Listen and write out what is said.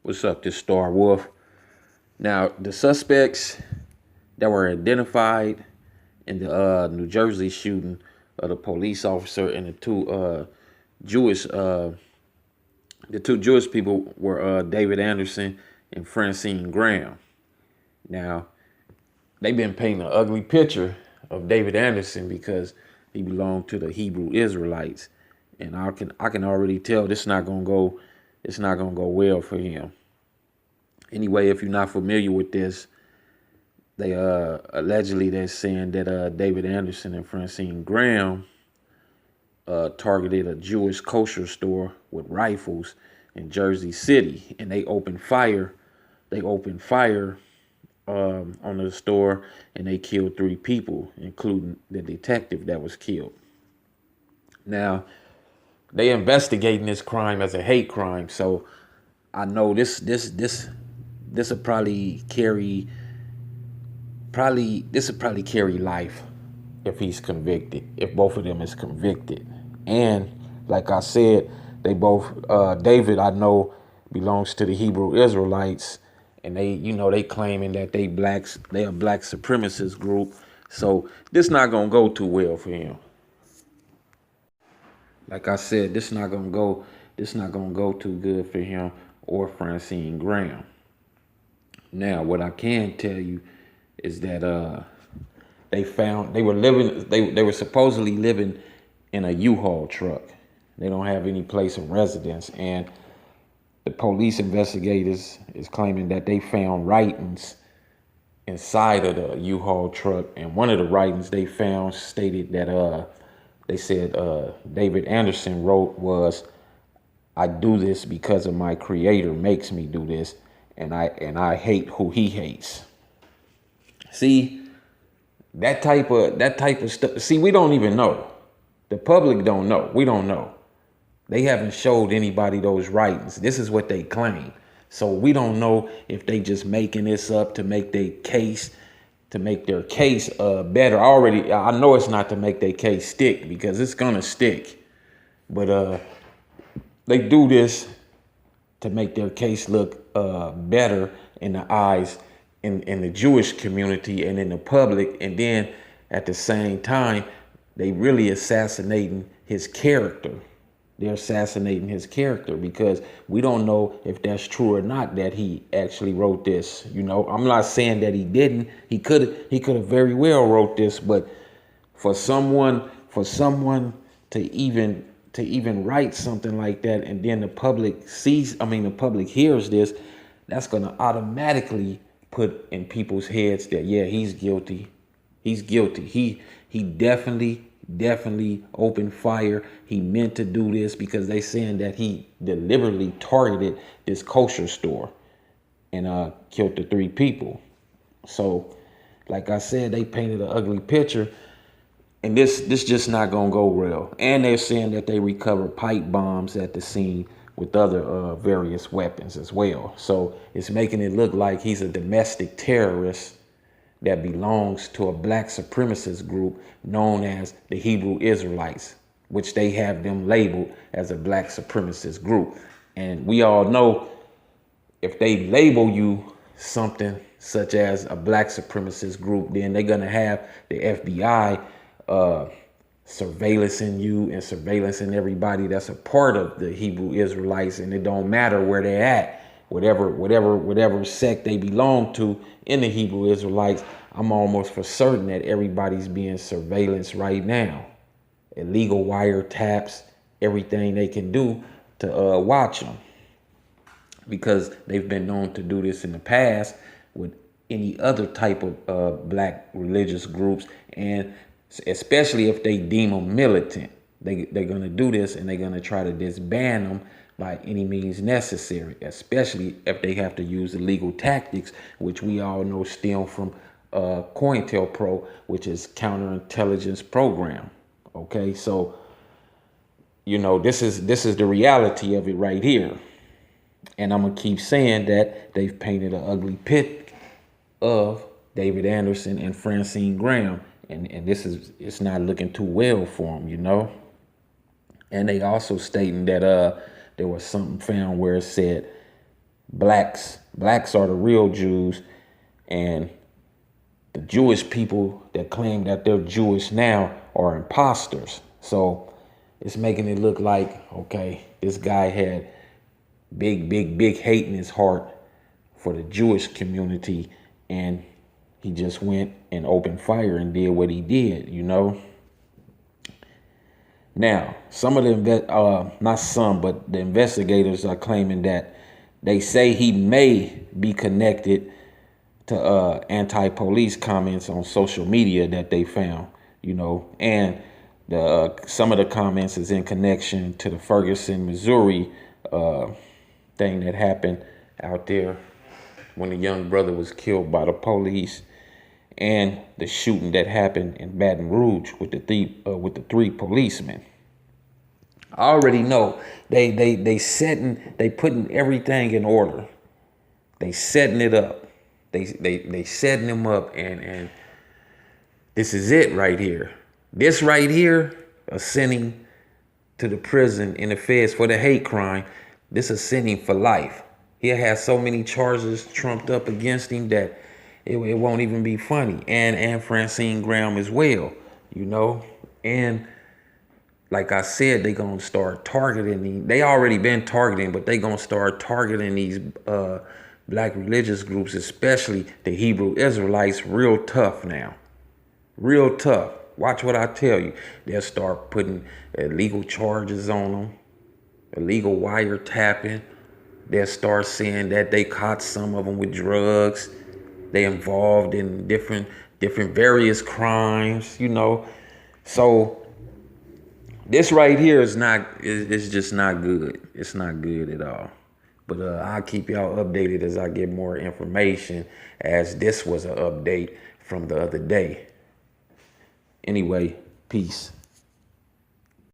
What's up, this Star Wolf? Now, the suspects that were identified in the New Jersey shooting of the police officer and Jewish uh, the two Jewish people were David Anderson and Francine Graham. Now, they've been painting an ugly picture of David Anderson because he belonged to the Hebrew Israelites, and I can already tell it's not gonna go well for him. Anyway, if you're not familiar with this, they allegedly they're saying that David Anderson and Francine Graham targeted a Jewish kosher store with rifles in Jersey City, and they opened fire. They opened fire on the store, and they killed 3 people, including the detective that was killed. Now, they investigating this crime as a hate crime, so I know this will probably carry life if he's convicted, if both of them is convicted. And like I said, they both David, I know, belongs to the Hebrew Israelites, and they claiming that they a black supremacist group. So this not gonna go too well for him. Like I said, this not gonna go too good for him or Francine Graham. Now, what I can tell you is that they were supposedly living in a U-Haul truck. They don't have any place of residence, and the police investigators is claiming that they found writings inside of the U-Haul truck, and one of the writings they found stated that they said David Anderson wrote was, "I do this because of my creator makes me do this, and I hate who he hates." See, that type of stuff. See, we don't even know. The public don't know. We don't know. They haven't showed anybody those writings. This is what they claim. So we don't know if they just making this up to make their case better. I know it's not to make their case stick, because it's gonna stick. But they do this to make their case look better in the eyes in the Jewish community and in the public, and then at the same time they really assassinating his character. They're assassinating his character, because we don't know if that's true or not, that he actually wrote this. I'm not saying that he didn't. He could have very well wrote this, but for someone to even write something like that, and then the public hears this, that's gonna automatically put in people's heads that, yeah, he's guilty. He's guilty. He definitely opened fire. He meant to do this, because they saying that he deliberately targeted this kosher store and killed the 3 people. So, like I said, they painted an ugly picture, and this just not gonna go well. And they're saying that they recovered pipe bombs at the scene with other various weapons as well. So it's making it look like he's a domestic terrorist that belongs to a black supremacist group known as the Hebrew Israelites, which they have them labeled as a black supremacist group. And we all know, if they label you something such as a black supremacist group, then they're gonna have the FBI surveillance in you and surveillance in everybody that's a part of the Hebrew Israelites, and it don't matter where they're at, whatever sect they belong to in the Hebrew Israelites. I'm almost for certain that everybody's being surveillanced right now. Illegal wiretaps, everything they can do to watch them, because they've been known to do this in the past with any other type of black religious groups, and especially if they deem them militant. They're going to do this, and they're going to try to disband them by any means necessary, especially if they have to use illegal tactics, which we all know stem from COINTELPRO, which is counterintelligence program. Okay, so this is the reality of it right here. And I'm gonna keep saying that they've painted an ugly pic of David Anderson and Francine Graham, and it's not looking too well for them. And they also stating that there was something found where it said Blacks are the real Jews, and the Jewish people that claim that they're Jewish now are imposters. So it's making it look like, okay, this guy had big hate in his heart for the Jewish community, and he just went and opened fire and did what he did, you know. Now, some of the not some, but the investigators are claiming that they say he may be connected to anti-police comments on social media that they found, you know, and the some of the comments is in connection to the Ferguson, Missouri thing that happened out there when a young brother was killed by the police, and the shooting that happened in Baton Rouge with the three policemen. I already know they putting everything in order. They setting it up. They setting them up, and this is it right here. This right here, a sending to the prison in the feds for the hate crime. This is sending for life. He'll have so many charges trumped up against him that it won't even be funny. And Francine Graham as well, you know. And like I said, they gonna start targeting these. They already been targeting, but they gonna start targeting these black religious groups, especially the Hebrew Israelites, real tough now. Real tough. Watch what I tell you. They'll start putting illegal charges on them, illegal wiretapping. They'll start saying that they caught some of them with drugs. They involved in different various crimes, you know. So this right here is just not good. It's not good at all. But I'll keep y'all updated as I get more information, as this was an update from the other day. Anyway, peace.